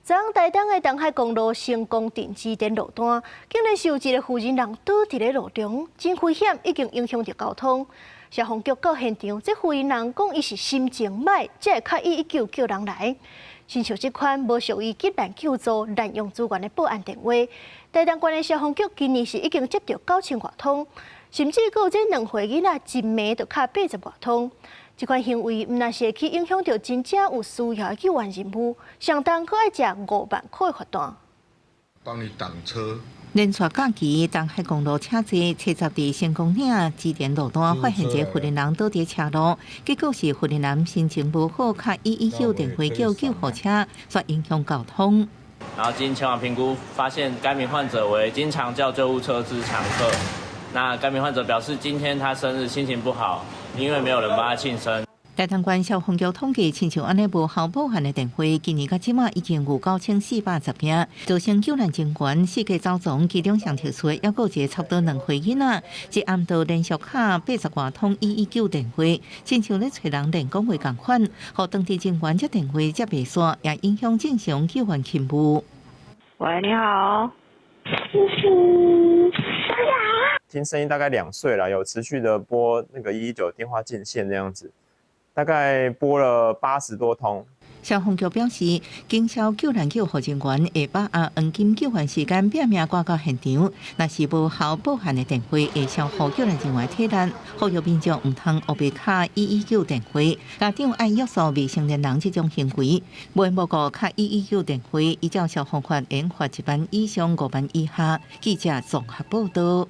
昨昏台东的东海公路成功停止电路单，竟然是有一个负责人倒伫咧路中，真危险，已经影响到交通。消防局到现场，这负责人讲伊是心情歹，才会敲119叫人来。亲像这款无属于急难救助、滥用资源的报案电话，台东县的消防局今年是已经接到9000多通，甚至还有这2岁囡仔一暝就敲80多通。这款行为毋但是会去影响到真正有需要的救援任务，上当可爱食5万块的罚单。帮你挡车。连续假期，东海公路车济车閘伫成功岭支电路段发现一个负责人倒伫车路，结果是负责人心情无好，敲119电话叫救护车，却影响交通。然后经前往评估，发现该名患者为经常叫救护车之常客。那该名患者表示，今天他生日，心情不好，因为没有人帮他庆生。台东县消防局统计，亲像安尼无效报案的电话，今年到即马已经有9410件，造成救难人员四界走踪，其中上特殊的，还有一个差不多2岁囡仔，一暗道连续敲80多通119电话，亲像咧找人练讲话共款，互当地人员接电话接袂线，也影响正常救援勤务。喂，你好。听声音大概2岁了，有持续的拨那个119电话进线这样子，大概拨了80多通。消防局表示，经销救难救护人员会把黄金救援时间拼命赶到现场，若是无效报案的电话，会消耗救难人员体力，呼吁民众毋通黑白敲119电话，家长爱约束未成年人这种行为，无缘无故敲119电话，依照消防法，应罚1万以上5万以下。记者综合报道。